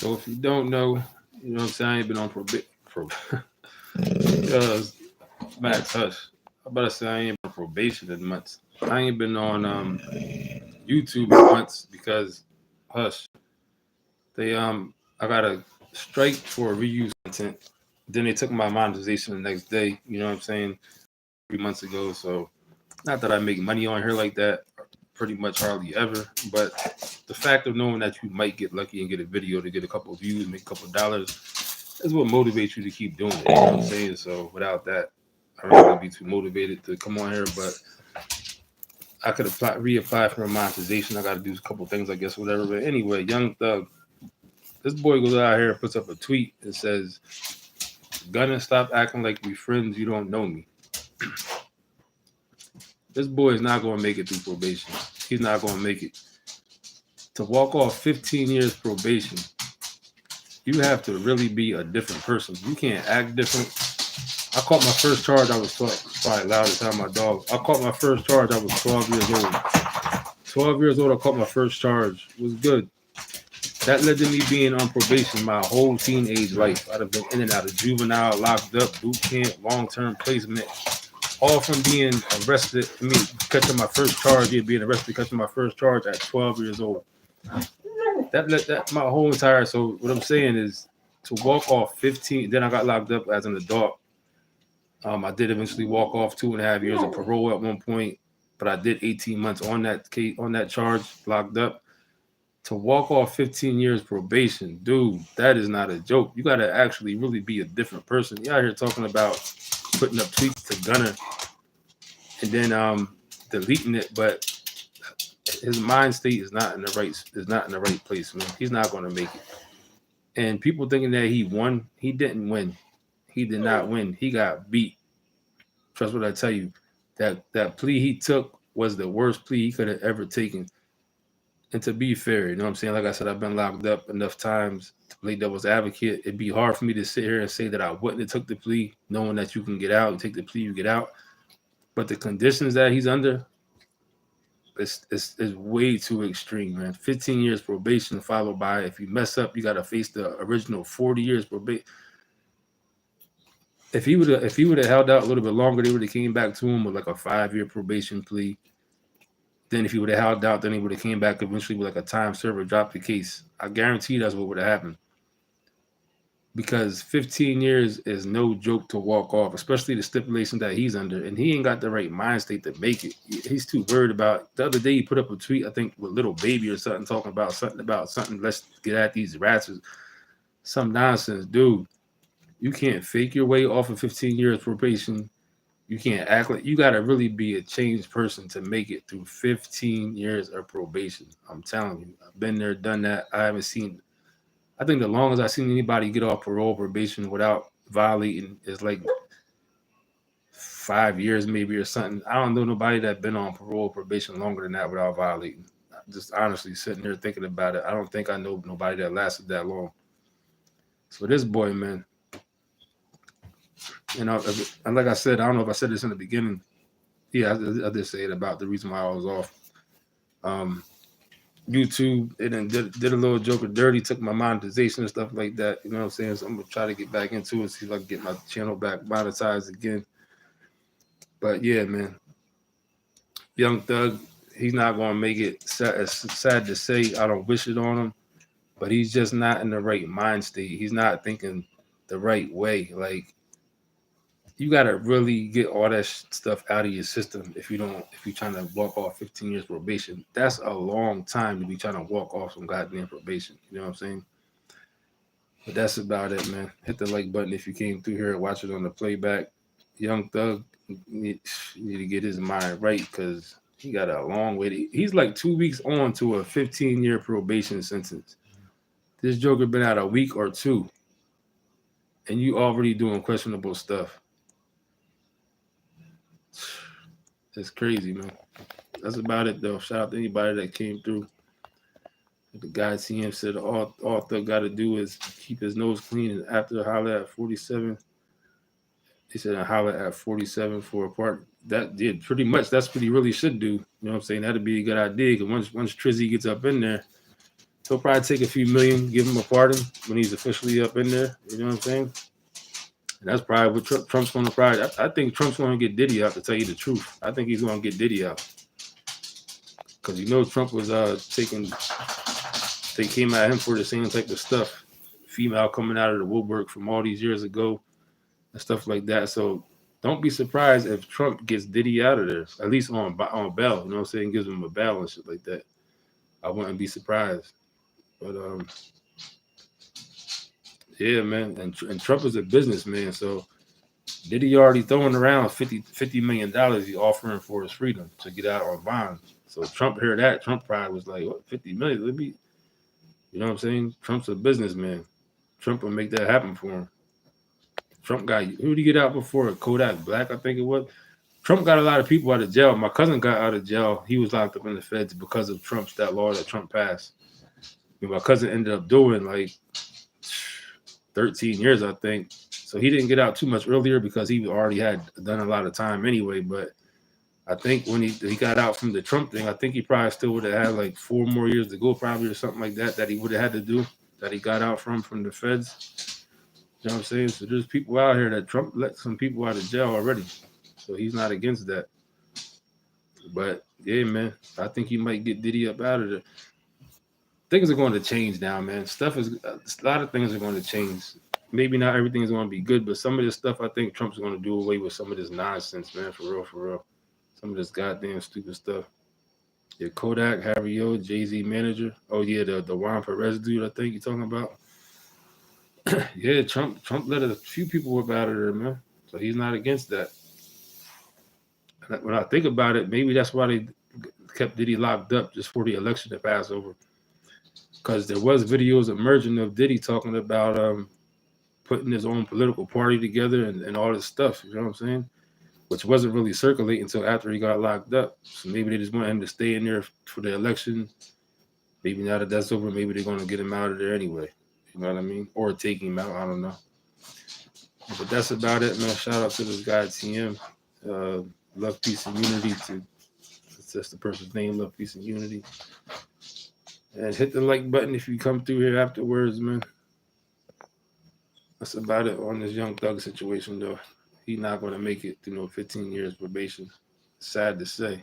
So if you don't know, you know what I'm saying, I ain't been on uh, Max Hush. I better say I ain't been on probation in months. I ain't been on YouTube in months because Hush. They I got a strike for reuse content. Then they took my monetization the next day. You know what I'm saying? 3 months ago. So not that I make money on here like that, pretty much hardly ever. But the fact of knowing that you might get lucky and get a video to get a couple of views, make a couple of dollars, is what motivates you to keep doing it. You know what I'm saying? So without that, I don't really be too motivated to come on here. But I could reapply for a monetization. I got to do a couple of things, I guess, whatever. But anyway, Young Thug, this boy goes out here and puts up a tweet that says, "Gonna stop acting like we friends. You don't know me." This boy is not going to make it through probation. He's not going to make it. To walk off 15 years probation, you have to really be a different person. You can't act different. I caught my first charge. I was 12. It's probably loud as hell, my dog. I caught my first charge. I was 12 years old. 12 years old, I caught my first charge. It was good. That led to me being on probation my whole teenage life. I'd have been in and out of juvenile, locked up, boot camp, long-term placement, all from being arrested. I mean, catching my first charge, being arrested, catching my first charge at 12 years old. That my whole entire. So what I'm saying is to walk off 15. Then I got locked up as an adult. I did eventually walk off 2.5 years of parole at one point, but I did 18 months on that case, on that charge, locked up. To walk off 15 years probation, dude, that is not a joke. You got to actually really be a different person. You out here talking about putting up tweets to Gunner and then deleting it, but his mind state is not in the right place, man. He's not going to make it. And people thinking that he won, he didn't win. He did not win. He got beat. Trust what I tell you. That plea he took was the worst plea he could have ever taken. And to be fair, you know what I'm saying? Like I said, I've been locked up enough times to play devil's advocate. It'd be hard for me to sit here and say that I wouldn't have took the plea, knowing that you can get out. You take the plea, you get out. But the conditions that he's under, it's way too extreme, man. 15 years probation followed by, if you mess up, you got to face the original 40 years probation. If he would have held out a little bit longer, they would have came back to him with like a 5-year probation plea. Then if he would have held out, then he would have came back eventually with like a time server, dropped the case. I guarantee that's what would have happened. Because 15 years is no joke to walk off, especially the stipulation that he's under. And he ain't got the right mind state to make it. He's too worried about. The other day he put up a tweet, I think with Little Baby or something, talking about something. Let's get at these rats or some nonsense, dude. You can't fake your way off of 15 years probation. You can't act like you got to really be a changed person to make it through 15 years of probation. I'm telling you, I've been there, done that. I haven't seen. I think the longest I've seen anybody get off parole probation without violating is like 5 years, maybe, or something. I don't know nobody that been on parole probation longer than that without violating. Just honestly sitting here thinking about it, I don't think I know nobody that lasted that long. So this boy, man. You know, and like I said, I don't know if I said this in the beginning. Yeah, I did say it about the reason why I was off. YouTube, it did a little joke of dirty, took my monetization and stuff like that. You know what I'm saying? So I'm gonna try to get back into it, see if I can get my channel back monetized again. But yeah, man, Young Thug, he's not gonna make it. It's sad to say, I don't wish it on him, but he's just not in the right mind state. He's not thinking the right way. Like, you gotta really get all that stuff out of your system if you're trying to walk off 15 years probation. That's a long time to be trying to walk off some goddamn probation. You know what I'm saying? But that's about it, man. Hit the like button if you came through here and watch it on the playback. Young Thug need to get his mind right because he got a long way. He's like 2 weeks on to a 15-year probation sentence. This joker been out a week or two, and you already doing questionable stuff. It's crazy, man. That's about it, though. Shout out to anybody that came through. The guy TM said all Thug got to do is keep his nose clean, and after holler at 47, he said holler at 47 for a part. That did pretty much. That's what he really should do. You know what I'm saying? That'd be a good idea. Because once Trizzy gets up in there, He'll probably take a few million, give him a pardon when he's officially up in there. You know what I'm saying? And that's probably what Trump's going to probably. I think Trump's going to get Diddy out. To tell you the truth, I think he's going to get Diddy out because Trump was taking. They came at him for the same type of stuff, female coming out of the woodwork from all these years ago and stuff like that. So don't be surprised if Trump gets Diddy out of there, at least on bail. You know what I'm saying? Gives him a bail and shit like that. I wouldn't be surprised. But yeah, man. And Trump is a businessman, so Diddy already throwing around $50 million he offering for his freedom to get out on bond. So Trump heard that. Trump probably was like, what, 50 million? Let me, you know what I'm saying? Trump's a businessman. Trump will make that happen for him. Trump got, who did he get out before? Kodak Black, I think it was. Trump got a lot of people out of jail. My cousin got out of jail. He was locked up in the feds because of that law that Trump passed. And my cousin ended up doing like 13 years, I think. So he didn't get out too much earlier because he already had done a lot of time anyway. But I think when he got out from the Trump thing, I think he probably still would have had like 4 more years to go, probably, or something like that he would have had to do, that he got out from the feds. You know what I'm saying? So there's people out here that Trump let some people out of jail already. So he's not against that. But yeah, man, I think he might get Diddy up out of there. Things are going to change now, man. A lot of things are going to change. Maybe not everything is going to be good, but some of this stuff, I think Trump's going to do away with some of this nonsense, man, for real. Some of this goddamn stupid stuff. Yeah, Kodak, Harry O, Jay-Z manager. Oh, yeah, the Juan Perez dude, I think you're talking about. Yeah, Trump let a few people up out of there, man. So he's not against that. When I think about it, maybe that's why they kept Diddy locked up just for the election to pass over. Because there was videos emerging of Diddy talking about putting his own political party together and all this stuff, you know what I'm saying? Which wasn't really circulating until after he got locked up. So maybe they just want him to stay in there for the election. Maybe now that that's over, maybe they're going to get him out of there anyway. You know what I mean? Or take him out, I don't know. But that's about it, man. Shout out to this guy, TM. Love, peace, and unity to, that's the person's name, love, peace, and unity. And hit the like button if you come through here afterwards, man. That's about it on this Young Thug situation, though. He's not going to make it through 15 years probation. Sad to say.